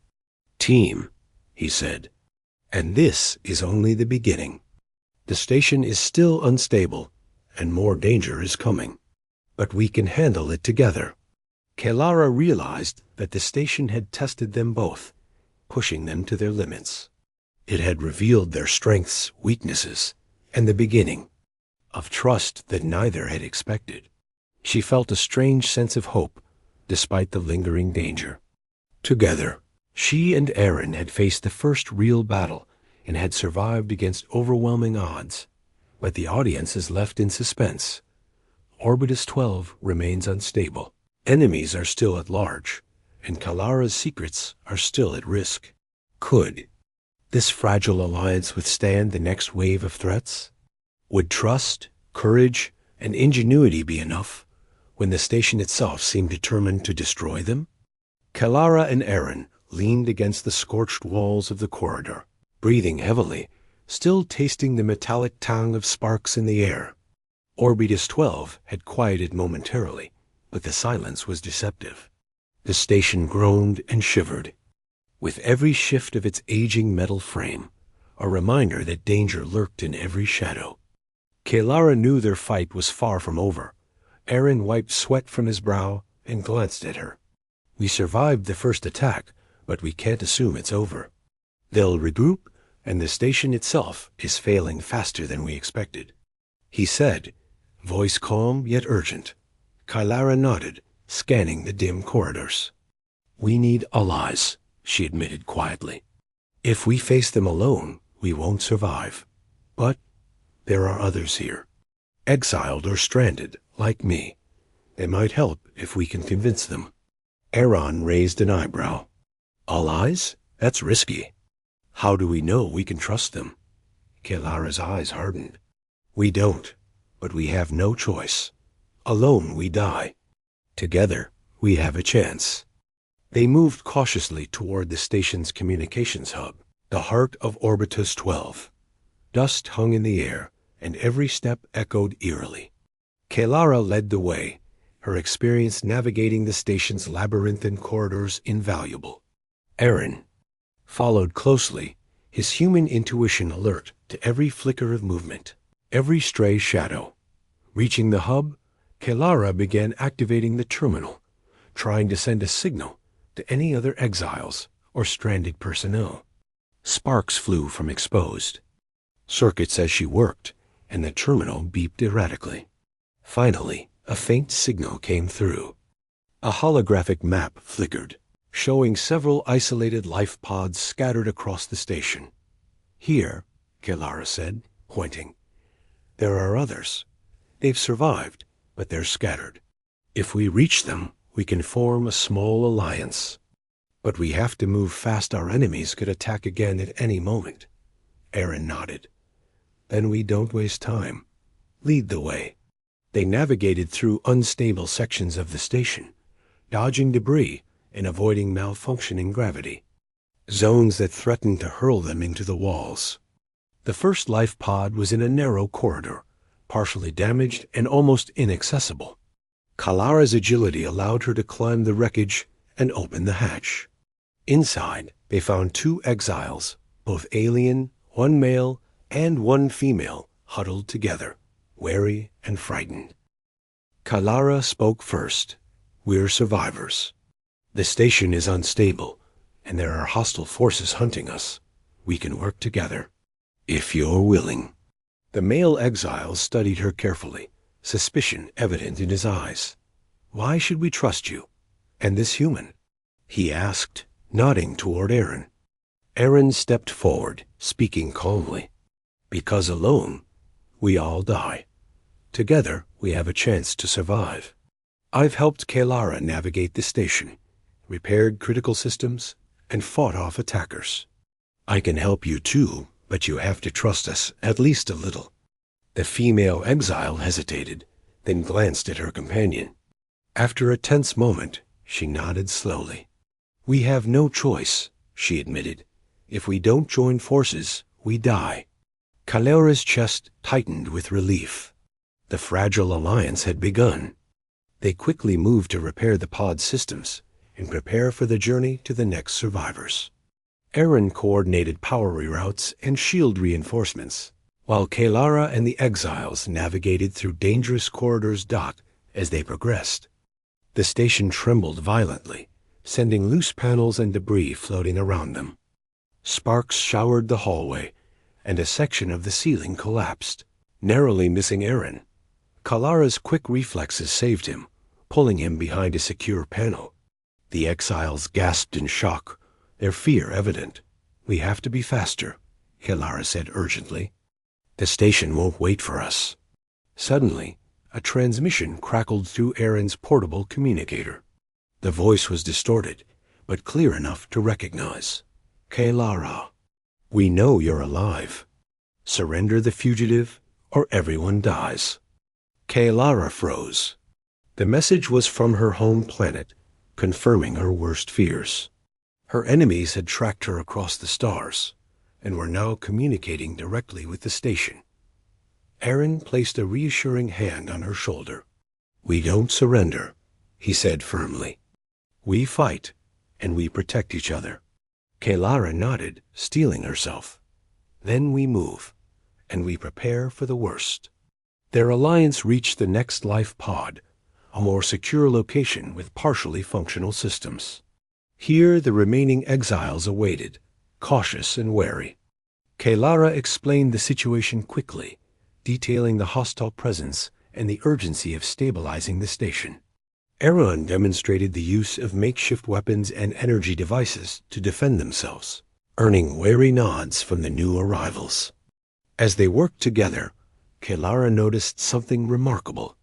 team," he said. "And this is only the beginning. The station is still unstable, and more danger is coming. But we can handle it together." Kalara realized that the station had tested them both, pushing them to their limits. It had revealed their strengths, weaknesses, and the beginning of trust that neither had expected. She felt a strange sense of hope, despite the lingering danger. Together, she and Aaron had faced the first real battle and had survived against overwhelming odds. But the audience is left in suspense. Orbitus 12 remains unstable. Enemies are still at large, and Kalara's secrets are still at risk. Could this fragile alliance withstand the next wave of threats? Would trust, courage, and ingenuity be enough when the station itself seemed determined to destroy them? Kalara and Aaron leaned against the scorched walls of the corridor, breathing heavily, still tasting the metallic tang of sparks in the air. Orbitus 12 had quieted momentarily, but the silence was deceptive. The station groaned and shivered, with every shift of its aging metal frame, a reminder that danger lurked in every shadow. Kalara knew their fight was far from over. Aaron wiped sweat from his brow and glanced at her. "We survived the first attack, but we can't assume it's over. They'll regroup, and the station itself is failing faster than we expected," he said, voice calm yet urgent. Kalara nodded, scanning the dim corridors. "We need allies," she admitted quietly. "If we face them alone, we won't survive. But there are others here, exiled or stranded, like me. They might help if we can convince them." Aaron raised an eyebrow. "Allies? That's risky. How do we know we can trust them?" Kalara's eyes hardened. "We don't, but we have no choice. Alone we die. Together we have a chance." They moved cautiously toward the station's communications hub, the heart of Orbitus 12. Dust hung in the air, and every step echoed eerily. Kalara led the way, her experience navigating the station's labyrinthine corridors invaluable. Aaron followed closely, his human intuition alert to every flicker of movement, every stray shadow. Reaching the hub, Kalara began activating the terminal, trying to send a signal to any other exiles or stranded personnel. Sparks flew from exposed circuits as she worked, and the terminal beeped erratically. Finally, a faint signal came through. A holographic map flickered, showing several isolated life pods scattered across the station. "Here," Kalara said, pointing. "There are others. They've survived, but they're scattered. If we reach them, we can form a small alliance. But we have to move fast. Our enemies could attack again at any moment." Aaron nodded. "Then we don't waste time. Lead the way." They navigated through unstable sections of the station, dodging debris and avoiding malfunctioning gravity, zones that threatened to hurl them into the walls. The first life pod was in a narrow corridor, partially damaged and almost inaccessible. Kalara's agility allowed her to climb the wreckage and open the hatch. Inside, they found two exiles, both alien, one male and one female huddled together, wary and frightened. Kalara spoke first. "We're survivors. The station is unstable, and there are hostile forces hunting us. We can work together, if you're willing." The male exile studied her carefully, suspicion evident in his eyes. "Why should we trust you? And this human?" he asked, nodding toward Aaron. Aaron stepped forward, speaking calmly. "Because alone, we all die. Together, we have a chance to survive. I've helped Kalara navigate the station, repaired critical systems, and fought off attackers. I can help you too, but you have to trust us at least a little." The female exile hesitated, then glanced at her companion. After a tense moment, she nodded slowly. "We have no choice," she admitted. "If we don't join forces, we die." Kalara's chest tightened with relief. The fragile alliance had begun. They quickly moved to repair the pod systems and prepare for the journey to the next survivors. Aaron coordinated power reroutes and shield reinforcements, while Kalara and the exiles navigated through dangerous corridors as they progressed. The station trembled violently, sending loose panels and debris floating around them. Sparks showered the hallway, and a section of the ceiling collapsed, narrowly missing Aaron. Kalara's quick reflexes saved him, pulling him behind a secure panel. The exiles gasped in shock, their fear evident. "We have to be faster," Kalara said urgently. "The station won't wait for us." Suddenly, a transmission crackled through Aaron's portable communicator. The voice was distorted, but clear enough to recognize. "Kalara, we know you're alive. Surrender the fugitive, or everyone dies." Kalara froze. The message was from her home planet, confirming her worst fears. Her enemies had tracked her across the stars, and were now communicating directly with the station. Aaron placed a reassuring hand on her shoulder. "We don't surrender," he said firmly. "We fight, and we protect each other." Kalara nodded, steeling herself. "Then we move, and we prepare for the worst." Their alliance reached the next life pod, a more secure location with partially functional systems. Here the remaining exiles awaited, cautious and wary. Kalara explained the situation quickly, detailing the hostile presence and the urgency of stabilizing the station. Aaron demonstrated the use of makeshift weapons and energy devices to defend themselves, earning wary nods from the new arrivals. As they worked together, Kalara noticed something remarkable.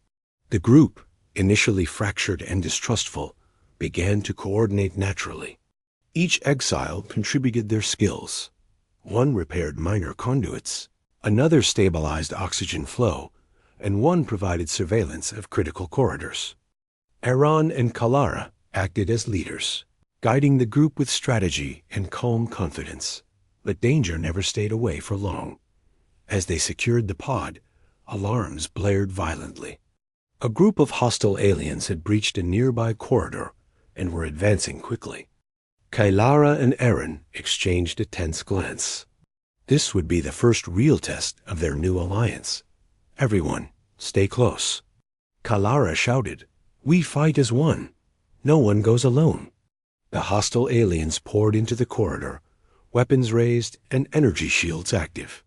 The group, initially fractured and distrustful, began to coordinate naturally. Each exile contributed their skills. One repaired minor conduits, another stabilized oxygen flow, and one provided surveillance of critical corridors. Aaron and Kalara acted as leaders, guiding the group with strategy and calm confidence. But danger never stayed away for long. As they secured the pod, alarms blared violently. A group of hostile aliens had breached a nearby corridor and were advancing quickly. Kalara and Aaron exchanged a tense glance. This would be the first real test of their new alliance. "Everyone, stay close." Kalara shouted, "We fight as one. No one goes alone." The hostile aliens poured into the corridor, weapons raised and energy shields active.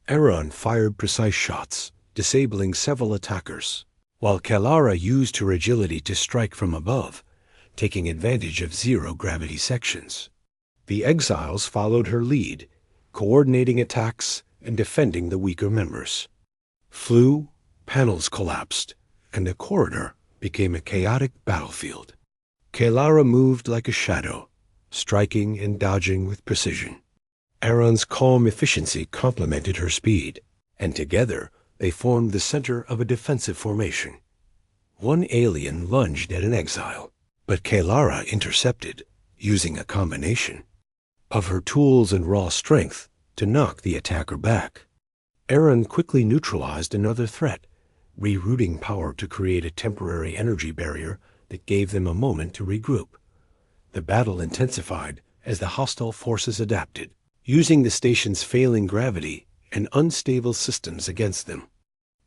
Aaron fired precise shots, disabling several attackers, while Kalara used her agility to strike from above, taking advantage of zero-gravity sections. The exiles followed her lead, coordinating attacks and defending the weaker members. Panels collapsed, and the corridor became a chaotic battlefield. Kalara moved like a shadow, striking and dodging with precision. Aaron's calm efficiency complemented her speed, and together they formed the center of a defensive formation. One alien lunged at an exile, but Kalara intercepted, using a combination of her tools and raw strength to knock the attacker back. Aaron quickly neutralized another threat, rerouting power to create a temporary energy barrier that gave them a moment to regroup. The battle intensified as the hostile forces adapted. Using the station's failing gravity and unstable systems against them.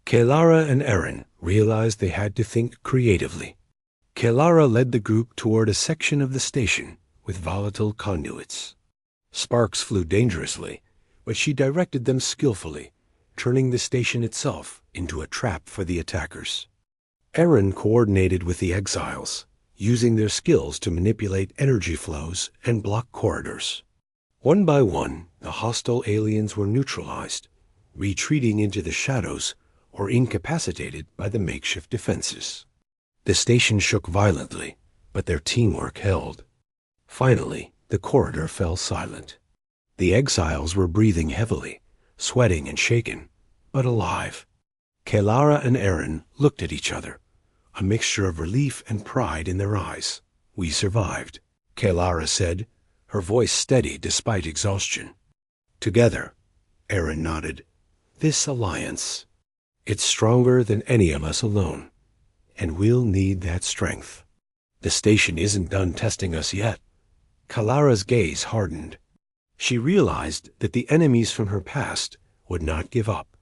Kelara and Aaron realized they had to think creatively. Kelara led the group toward a section of the station with volatile conduits. Sparks flew dangerously, but she directed them skillfully, turning the station itself into a trap for the attackers. Aaron coordinated with the exiles, using their skills to manipulate energy flows and block corridors. One by one, the hostile aliens were neutralized, retreating into the shadows or incapacitated by the makeshift defenses. The station shook violently, but their teamwork held. Finally, the corridor fell silent. The exiles were breathing heavily, sweating and shaken, but alive. Kelara and Aaron looked at each other, a mixture of relief and pride in their eyes. "We survived," Kelara said, her voice steady despite exhaustion. "Together," Aaron nodded. "This alliance, it's stronger than any of us alone, and we'll need that strength." "The station isn't done testing us yet." Kelara's gaze hardened. She realized that the enemies from her past would not give up,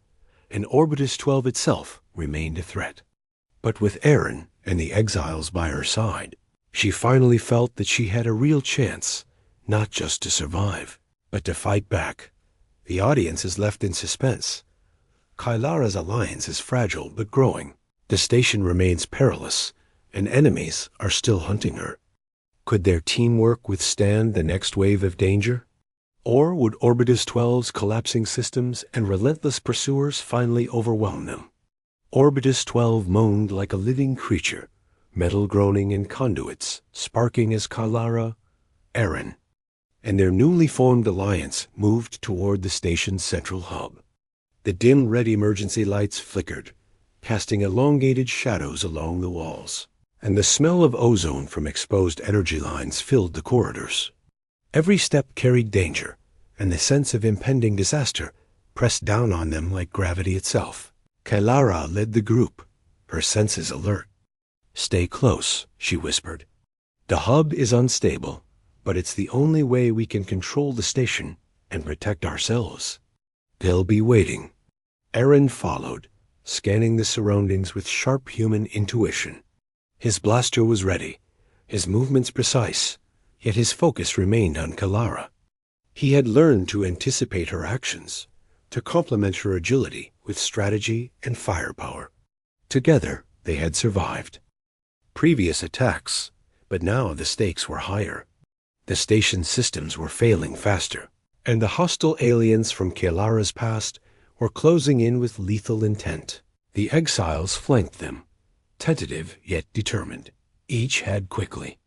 and Orbitus 12 itself remained a threat. But with Aaron and the exiles by her side, she finally felt that she had a real chance, not just to survive, but to fight back. The audience is left in suspense. Kelara's alliance is fragile but growing. The station remains perilous, and enemies are still hunting her. Could their teamwork withstand the next wave of danger? Or would Orbitus 12's collapsing systems and relentless pursuers finally overwhelm them? Orbitus 12 moaned like a living creature, metal groaning in conduits, sparking as Kelara, Aaron, and their newly formed alliance moved toward the station's central hub. The dim red emergency lights flickered, casting elongated shadows along the walls, and the smell of ozone from exposed energy lines filled the corridors. Every step carried danger, and the sense of impending disaster pressed down on them like gravity itself. Kelara led the group, her senses alert. "Stay close," she whispered. "The hub is unstable, but it's the only way we can control the station and protect ourselves. They'll be waiting." Aaron followed, scanning the surroundings with sharp human intuition. His blaster was ready, his movements precise, yet his focus remained on Kelara. He had learned to anticipate her actions, to complement her agility with strategy and firepower. Together, they had survived previous attacks, but now the stakes were higher. The station's systems were failing faster, and the hostile aliens from Kelara's past were closing in with lethal intent. The exiles flanked them, tentative yet determined. Each had quickly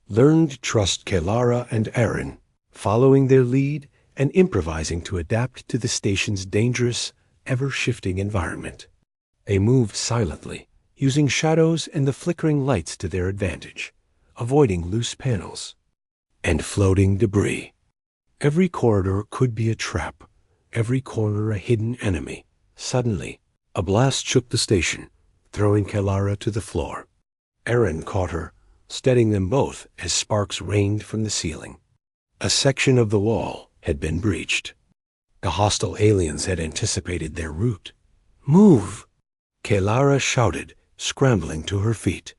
learned to trust Kelara and Aaron, following their lead and improvising to adapt to the station's dangerous, ever-shifting environment. They moved silently, using shadows and the flickering lights to their advantage, avoiding loose panels and floating debris. Every corridor could be a trap, every corner a hidden enemy. Suddenly, a blast shook the station, throwing Kelara to the floor. Aaron caught her, steadying them both as sparks rained from the ceiling. A section of the wall had been breached. The hostile aliens had anticipated their route. "Move!" Kelara shouted, scrambling to her feet.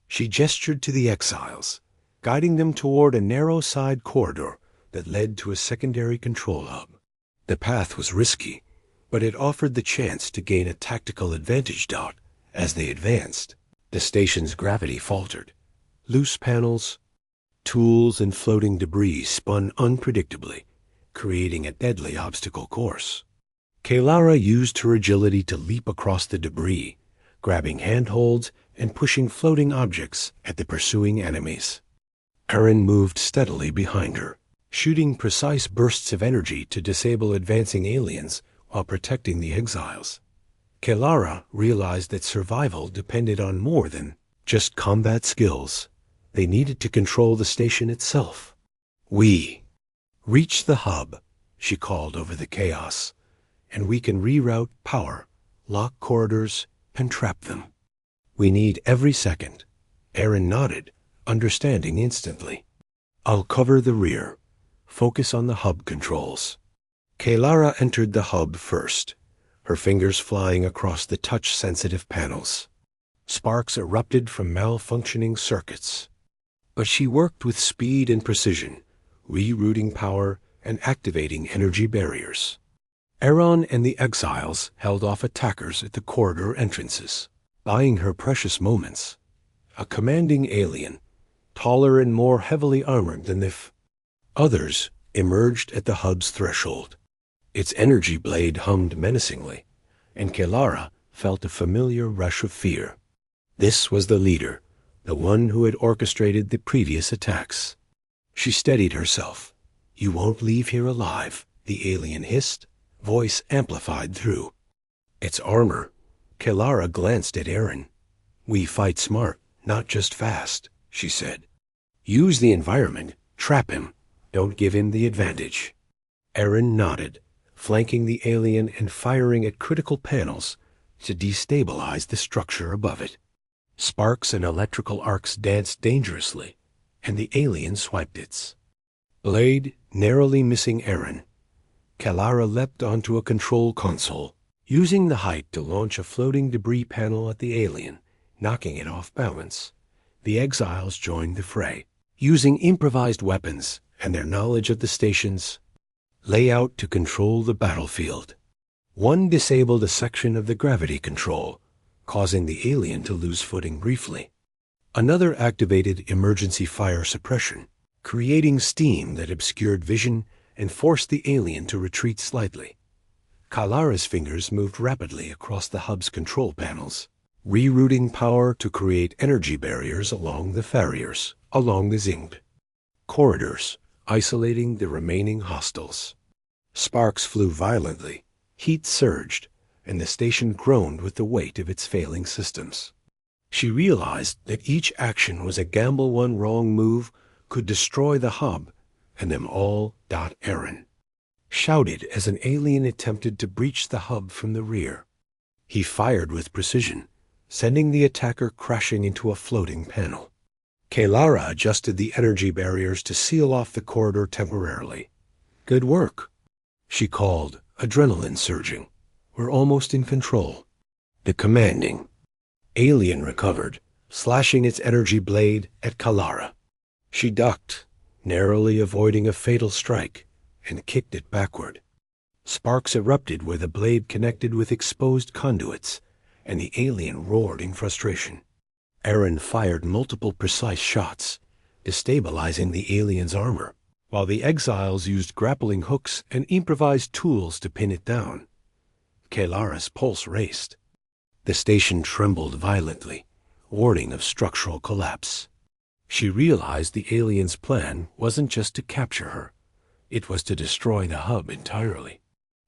She gestured to the exiles, guiding them toward a narrow side corridor that led to a secondary control hub. The path was risky, but it offered the chance to gain a tactical advantage. As they advanced, the station's gravity faltered. Loose panels, tools, and floating debris spun unpredictably, creating a deadly obstacle course. Kelara used her agility to leap across the debris, grabbing handholds and pushing floating objects at the pursuing enemies. Aaron moved steadily behind her, shooting precise bursts of energy to disable advancing aliens while protecting the exiles. Kelara realized that survival depended on more than just combat skills. They needed to control the station itself. "We reach the hub," she called over the chaos, "and we can reroute power, lock corridors, and trap them. We need every second." Aaron nodded, understanding instantly. "I'll cover the rear. Focus on the hub controls." Kaylara entered the hub first, her fingers flying across the touch-sensitive panels. Sparks erupted from malfunctioning circuits. But she worked with speed and precision, rerouting power and activating energy barriers. Aaron and the exiles held off attackers at the corridor entrances, buying her precious moments. A commanding alien, taller and more heavily armored than others, emerged at the hub's threshold. Its energy blade hummed menacingly, and Kaylara felt a familiar rush of fear. This was the leader, the one who had orchestrated the previous attacks. She steadied herself. "You won't leave here alive," the alien hissed, voice amplified through its armor. Kaylara glanced at Aaron. "We fight smart, not just fast," she said. "Use the environment, trap him, don't give him the advantage." Aaron nodded, flanking the alien and firing at critical panels to destabilize the structure above it. Sparks and electrical arcs danced dangerously, and the alien swiped its blade, narrowly missing Aaron. Kaylara leapt onto a control console, using the height to launch a floating debris panel at the alien, knocking it off balance. The exiles joined the fray, using improvised weapons and their knowledge of the station's layout to control the battlefield. One disabled a section of the gravity control, causing the alien to lose footing briefly. Another activated emergency fire suppression, creating steam that obscured vision and forced the alien to retreat slightly. Kaylara's fingers moved rapidly across the hub's control panels, rerouting power to create energy barriers along the farriers, along the zinged corridors, isolating the remaining hostiles. Sparks flew violently, heat surged, and the station groaned with the weight of its failing systems. She realized that each action was a gamble. One wrong move could destroy the hub, and them all. Aaron shouted as an alien attempted to breach the hub from the rear. He fired with precision, sending the attacker crashing into a floating panel. Kaylara adjusted the energy barriers to seal off the corridor temporarily. "Good work," she called, adrenaline surging. "We're almost in control." The commanding alien recovered, slashing its energy blade at Kaylara. She ducked, narrowly avoiding a fatal strike, and kicked it backward. Sparks erupted where the blade connected with exposed conduits, and the alien roared in frustration. Aaron fired multiple precise shots, destabilizing the alien's armor, while the exiles used grappling hooks and improvised tools to pin it down. Kaylara's pulse raced. The station trembled violently, warning of structural collapse. She realized the alien's plan wasn't just to capture her. It was to destroy the hub entirely.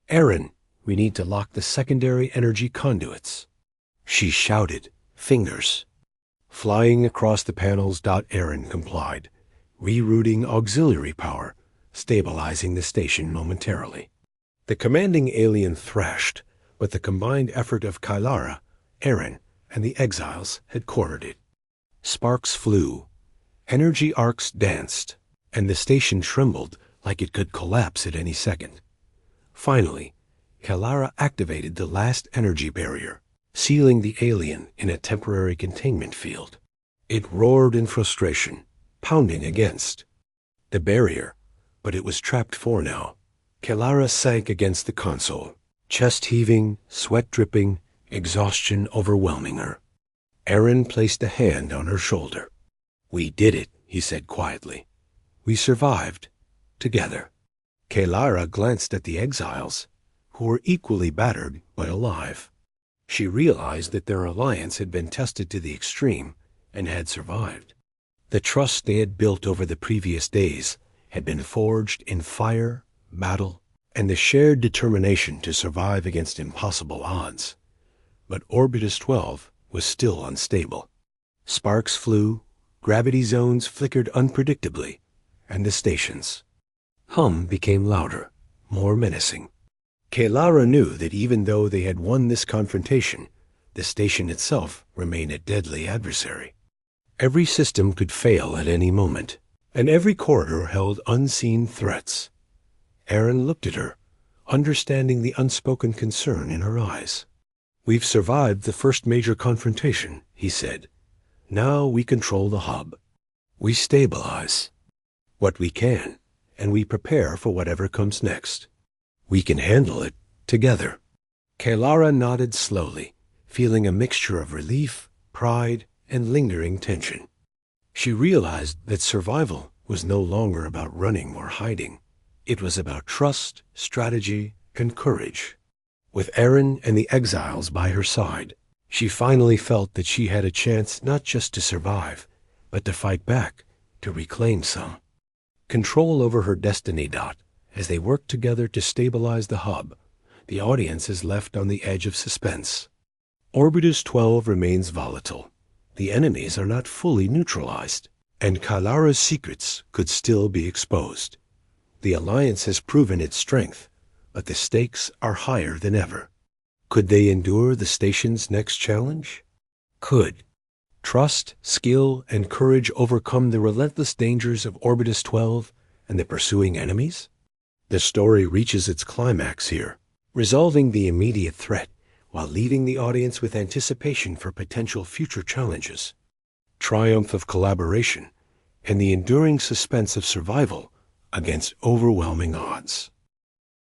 "Aaron, we need to lock the secondary energy conduits," she shouted, fingers flying across the panels. Aaron complied, rerouting auxiliary power, stabilizing the station momentarily. The commanding alien thrashed, but the combined effort of Kaylara, Aaron, and the exiles had cornered it. Sparks flew, energy arcs danced, and the station trembled like it could collapse at any second. Finally, Kaylara activated the last energy barrier, sealing the alien in a temporary containment field. It roared in frustration, pounding against the barrier, but it was trapped for now. Kaylara sank against the console, chest heaving, sweat dripping, exhaustion overwhelming her. Aaron placed a hand on her shoulder. "We did it," he said quietly. "We survived, together." Kaylara glanced at the exiles, who were equally battered but alive. She realized that their alliance had been tested to the extreme and had survived. The trust they had built over the previous days had been forged in fire, battle, and the shared determination to survive against impossible odds. But Orbitus 12 was still unstable. Sparks flew, gravity zones flickered unpredictably, and the station's hum became louder, more menacing. Kaylara knew that even though they had won this confrontation, the station itself remained a deadly adversary. Every system could fail at any moment, and every corridor held unseen threats. Aaron looked at her, understanding the unspoken concern in her eyes. "We've survived the first major confrontation," he said. "Now we control the hub. We stabilize what we can, and we prepare for whatever comes next. We can handle it together." Kalara nodded slowly, feeling a mixture of relief, pride, and lingering tension. She realized that survival was no longer about running or hiding. It was about trust, strategy, and courage. With Aaron and the exiles by her side, she finally felt that she had a chance not just to survive, but to fight back, to reclaim some control over her destiny. As they worked together to stabilize the hub, the audience is left on the edge of suspense. Orbitus 12 remains volatile. The enemies are not fully neutralized, and Kalara's secrets could still be exposed. The Alliance has proven its strength, but the stakes are higher than ever. Could they endure the station's next challenge? Could trust, skill, and courage overcome the relentless dangers of Orbitus 12 and the pursuing enemies? The story reaches its climax here, resolving the immediate threat while leaving the audience with anticipation for potential future challenges. Triumph of collaboration and the enduring suspense of survival against overwhelming odds.